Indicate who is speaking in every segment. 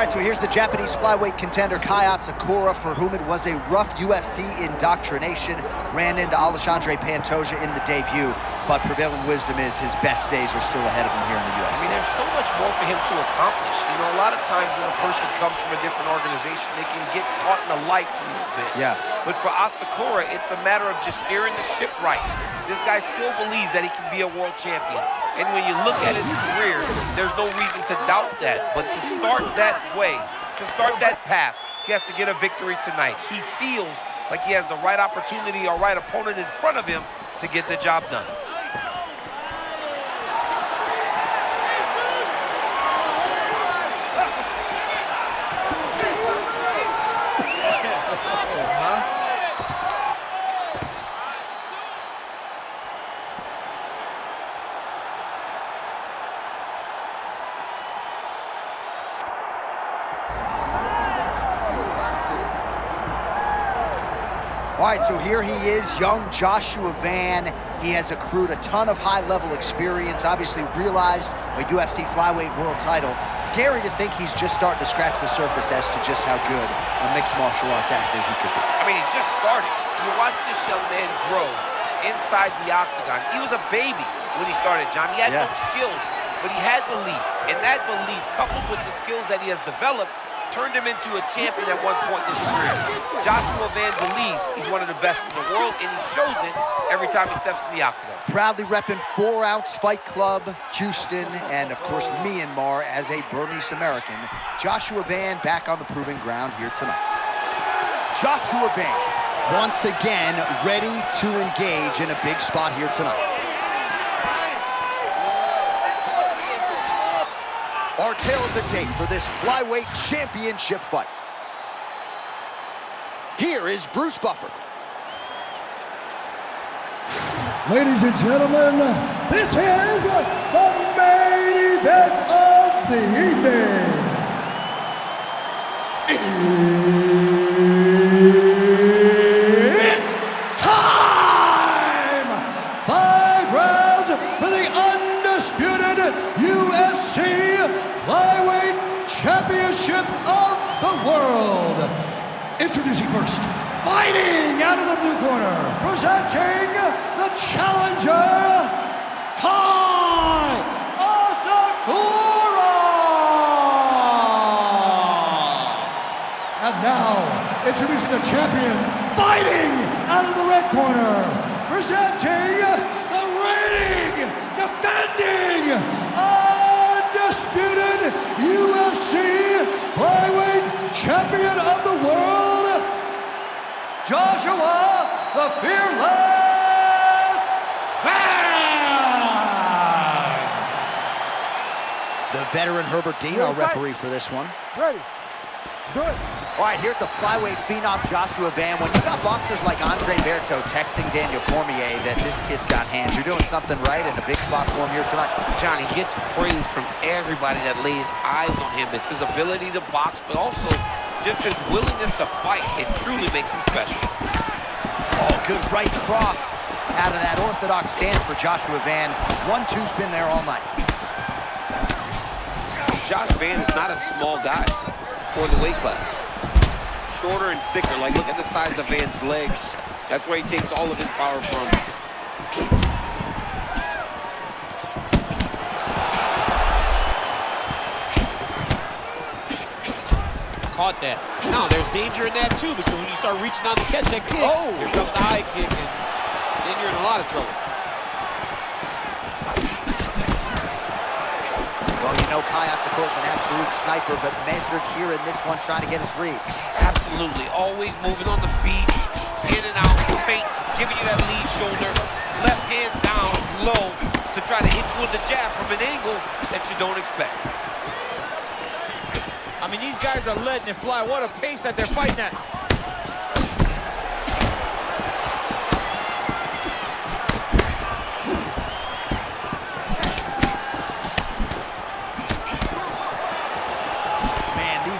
Speaker 1: right, so here's the Japanese flyweight contender Kai Asakura, for whom it was a rough UFC indoctrination. Ran into Alexandre Pantoja in the debut, but prevailing wisdom is his best days are still ahead of him here in the UFC.
Speaker 2: I mean, there's so much more for him to accomplish. You know, a lot of times when a person comes from a different organization, they can get caught in the lights a little bit.
Speaker 1: Yeah.
Speaker 2: But for Asakura, it's a matter of just steering the ship right. This guy still believes that he can be a world champion. And when you look at his career, there's no reason to doubt that. But to start that way, to start that path, he has to get a victory tonight. He feels like he has the right opportunity or right opponent in front of him to get the job done.
Speaker 1: All right, so here he is, young Joshua Van. He has accrued a ton of high-level experience, obviously realized a UFC flyweight world title. Scary to think he's just starting to scratch the surface as to just how good a mixed martial arts athlete he could be.
Speaker 2: I mean, he's just started. You watch this young man grow inside the octagon. He was a baby when he started, John. He had no skills, but he had belief. And that belief, coupled with the skills that he has developed, turned him into a champion at one point in his career. Joshua Van believes he's one of the best in the world, and he shows it every time he steps in the octagon.
Speaker 1: Proudly repping 4 Ounce Fight Club, Houston, and of course Myanmar as a Burmese American. Joshua Van back on the proving ground here tonight. Joshua Van, once again, ready to engage in a big spot here tonight. Our tale of the tape for this flyweight championship fight. Here is Bruce Buffer.
Speaker 3: Ladies and gentlemen, this is the main event of the evening. It's time! 5 rounds for the undisputed UFC Flyweight Championship of the world. Introducing first, fighting out of the blue corner, presenting the challenger, Kai Asakura. And now, introducing the champion, fighting out of the red corner, presenting the reigning, defending, undisputed UFC Flyweight Champion of the world, Joshua the Fearless Van!
Speaker 1: The veteran Herbert Dean, our referee for this one.
Speaker 4: Ready. Do it.
Speaker 1: All right, here's the flyweight phenom Joshua Van. When you got boxers like Andre Berto texting Daniel Cormier that this kid's got hands, you're doing something right in a big spot for him here tonight.
Speaker 2: Johnny gets praise from everybody that lays eyes on him. It's his ability to box, but also just his willingness to fight. It truly makes him special.
Speaker 1: Oh, good right cross out of that orthodox stance for Joshua Van. 1-2's been there all night.
Speaker 2: Josh Van is not a small guy for the weight class. Shorter and thicker. Like, look at the size of Van's legs. That's where he takes all of his power from. Caught that. Now, there's danger in that, too, because when you start reaching out to catch that kick, here comes the high kick, and then you're in a lot of trouble.
Speaker 1: Well, you know Kai Asakura is an absolute sniper, but measured here in this one, trying to get his reads.
Speaker 2: Absolutely. Always moving on the feet, in and out, feints, giving you that lead shoulder, left hand down low to try to hit you with the jab from an angle that you don't expect.
Speaker 5: I mean, these guys are letting it fly. What a pace that they're fighting at.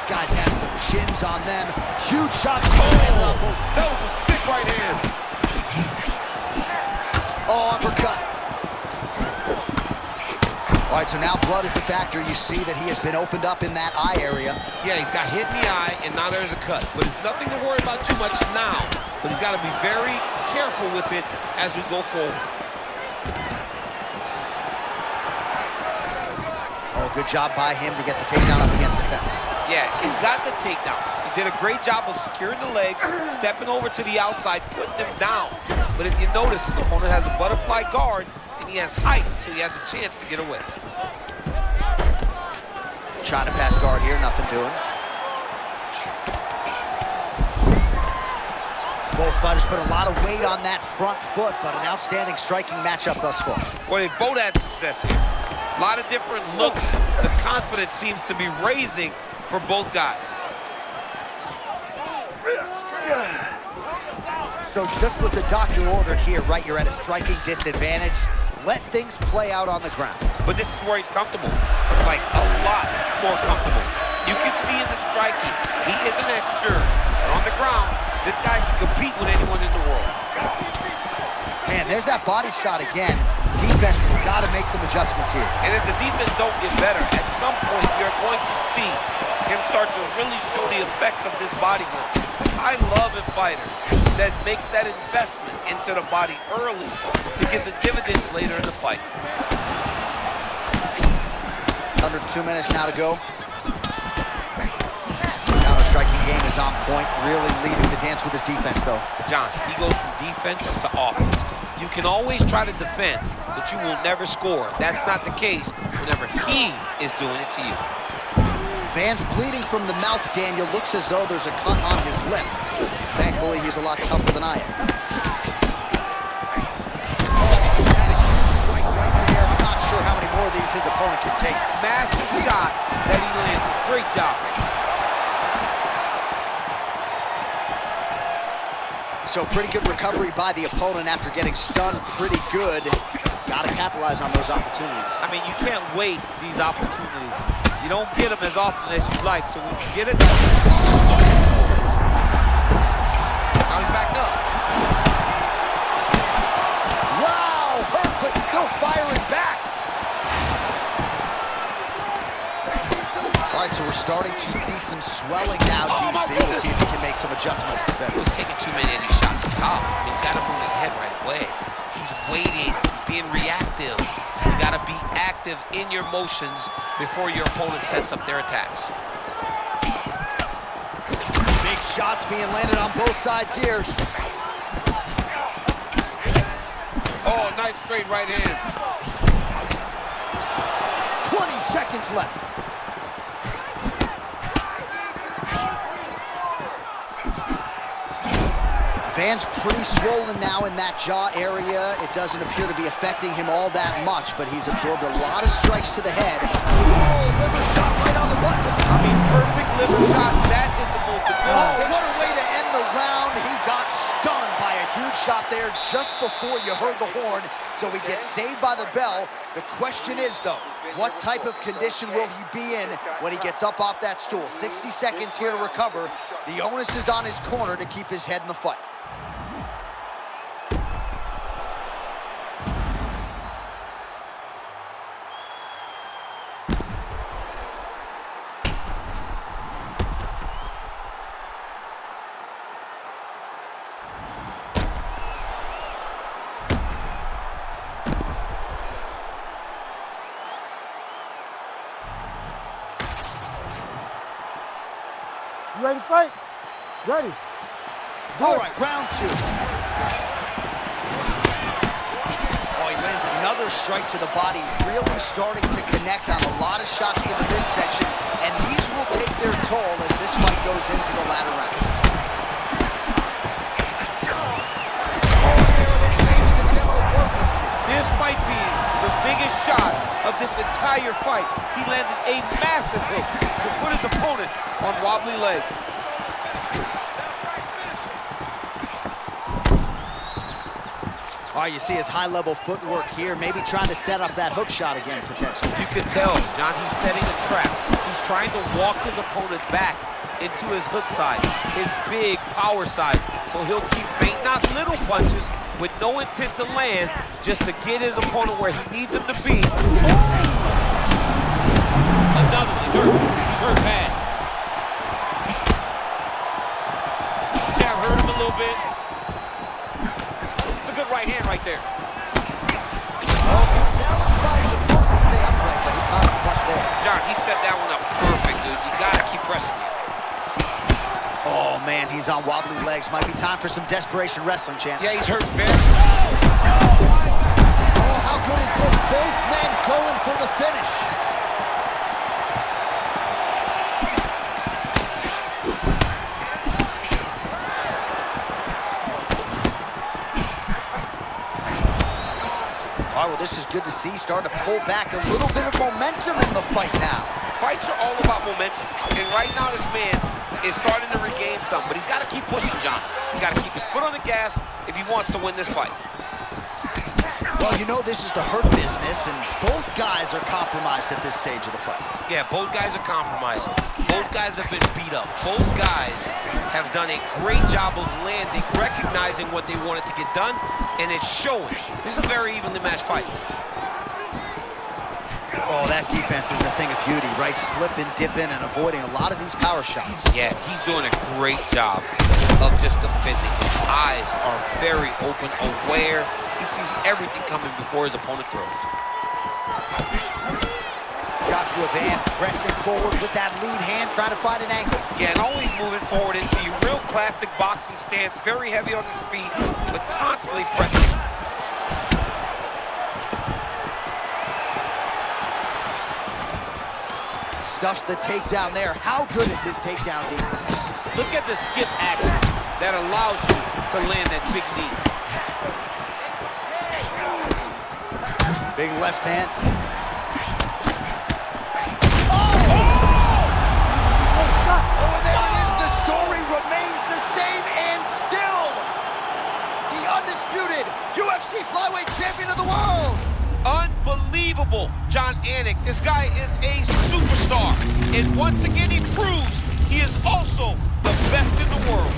Speaker 1: Guys have some chins on them. Huge shots.
Speaker 2: That was a sick right hand.
Speaker 1: Oh, uppercut. All right, so now blood is a factor. You see that he has been opened up in that eye area.
Speaker 2: Yeah, he's got hit in the eye, and now there's a cut. But it's nothing to worry about too much now. But he's got to be very careful with it as we go forward.
Speaker 1: Oh, good job by him to get the takedown up against the fence.
Speaker 2: Yeah, he's got the takedown. He did a great job of securing the legs, stepping over to the outside, putting him down. But if you notice, his opponent has a butterfly guard, and he has height, so he has a chance to get away.
Speaker 1: Trying to pass guard here, nothing doing. Both fighters put a lot of weight on that front foot, but an outstanding striking matchup thus far.
Speaker 2: Well, they both had success here. A lot of different looks. The confidence seems to be raising for both guys.
Speaker 1: So just what the doctor ordered here, right? You're at a striking disadvantage. Let things play out on the ground.
Speaker 2: But this is where he's comfortable. Like, a lot more comfortable. You can see in the striking, he isn't as sure. But on the ground, this guy can compete with anyone in the world.
Speaker 1: Man, there's that body shot again. Defense has got to make some adjustments here.
Speaker 2: And if the defense don't get better, at some point you're going to see him start to really show the effects of this body work. I love a fighter that makes that investment into the body early to get the dividends later in the fight.
Speaker 1: Under 2 minutes now to go. Counter-striking game is on point, really leading the dance with his defense, though.
Speaker 2: John, he goes from defense to offense. You can always try to defend, but you will never score. That's not the case whenever he is doing it to you.
Speaker 1: Van's bleeding from the mouth, Daniel. Looks as though there's a cut on his lip. Thankfully, he's a lot tougher than I am. Strike right there. I'm not sure how many more of these his opponent can take.
Speaker 2: Massive shot that he landed. Great job.
Speaker 1: So pretty good recovery by the opponent after getting stunned pretty good. Got to capitalize on those opportunities.
Speaker 2: I mean, you can't waste these opportunities. You don't get them as often as you like, so when you get it... Now he's back up.
Speaker 1: Wow, hurt, but still firing back. All right, so we're starting to see some swelling now, DC. We'll see if he can make some adjustments defensively.
Speaker 2: He's taking too many of these shots at top. I mean, he's got to move his head right away. He's waiting, being reactive. You got to be active in your motions before your opponent sets up their attacks.
Speaker 1: Big shots being landed on both sides here.
Speaker 2: Oh, nice straight right hand.
Speaker 1: 20 seconds left. Van's pretty swollen now in that jaw area. It doesn't appear to be affecting him all that much, but he's absorbed a lot of strikes to the head. Oh, liver shot right on the button.
Speaker 2: I mean, perfect liver shot. That is the most
Speaker 1: Oh, what a way to end the round. He got stunned by a huge shot there just before you heard the horn, so he gets saved by the bell. The question is, though, what type of condition will he be in when he gets up off that stool? 60 seconds here to recover. The onus is on his corner to keep his head in the fight.
Speaker 4: You ready to fight? Ready.
Speaker 1: All right, round two. Oh, he lands another strike to the body, really starting to connect on a lot of shots to the midsection, and these will take their toll as this fight goes into the latter round. Oh, there it is, maybe the sense of purpose.
Speaker 2: This might be the biggest shot of this entire fight. He landed a massive hook to put his opponent on wobbly legs.
Speaker 1: All right, you see his high-level footwork here, maybe trying to set up that hook shot again, potentially.
Speaker 2: You can tell, John, he's setting a trap. He's trying to walk his opponent back into his hook side, his big power side. So he'll keep baiting out little punches with no intent to land, just to get his opponent where he needs him to be.
Speaker 1: Oh!
Speaker 5: hurt. He's hurt bad. Jab hurt him a little bit. It's a good right hand right there.
Speaker 2: John, he set that one up perfect, dude. You gotta keep pressing it.
Speaker 1: Oh, man, he's on wobbly legs. Might be time for some desperation wrestling, champ.
Speaker 2: Yeah, he's hurt very.
Speaker 1: Oh, how good is this? Both men going for the finish. All right, well, this is good to see. Starting to pull back a little bit of momentum in the fight now.
Speaker 2: Fights are all about momentum. And right now, this man is starting to regain some, but he's got to keep pushing, John. He's got to keep his foot on the gas if he wants to win this fight.
Speaker 1: Well, you know this is the hurt business, and both guys are compromised at this stage of the fight.
Speaker 2: Yeah, both guys are compromised. Both guys have been beat up. Both guys have done a great job of landing, recognizing what they wanted to get done, and it's showing. This is a very evenly matched fight.
Speaker 1: Oh, that defense is a thing of beauty, right? Slipping, dipping, and avoiding a lot of these power shots.
Speaker 2: Yeah, he's doing a great job of just defending. His eyes are very open, aware. He sees everything coming before his opponent throws.
Speaker 1: Joshua Van pressing forward with that lead hand, trying to find an angle.
Speaker 2: Yeah, and always moving forward into the real classic boxing stance. Very heavy on his feet, but constantly pressing.
Speaker 1: Stuffs the takedown there. How good is his takedown defense?
Speaker 5: Look at the skip action that allows you to land that big knee.
Speaker 1: Big left hand. Oh, and there it is. The story remains the same, and still the undisputed UFC flyweight champion of the world.
Speaker 2: Unbelievable, John Anik. This guy is a superstar. And once again, he proves he is also the best in the world.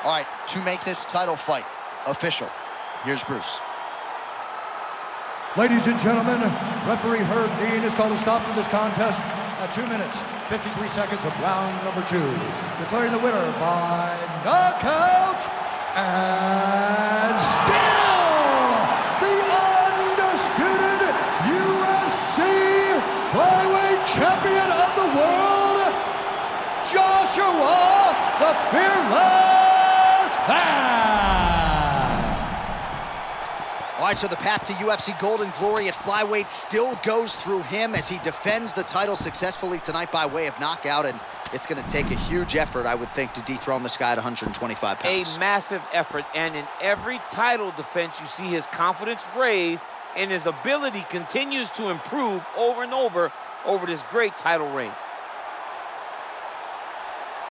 Speaker 1: All right, to make this title fight official, here's Bruce.
Speaker 3: Ladies and gentlemen, referee Herb Dean has called a stop to this contest at 2 minutes, 53 seconds of round number 2. Declaring the winner by knockout and still the undisputed UFC flyweight champion of the world, Joshua the Fearless
Speaker 1: All right, so the path to UFC Golden Glory at flyweight still goes through him as he defends the title successfully tonight by way of knockout, and it's going to take a huge effort, I would think, to dethrone this guy at 125 pounds.
Speaker 5: A massive effort, and in every title defense, you see his confidence raise and his ability continues to improve over and over this great title reign.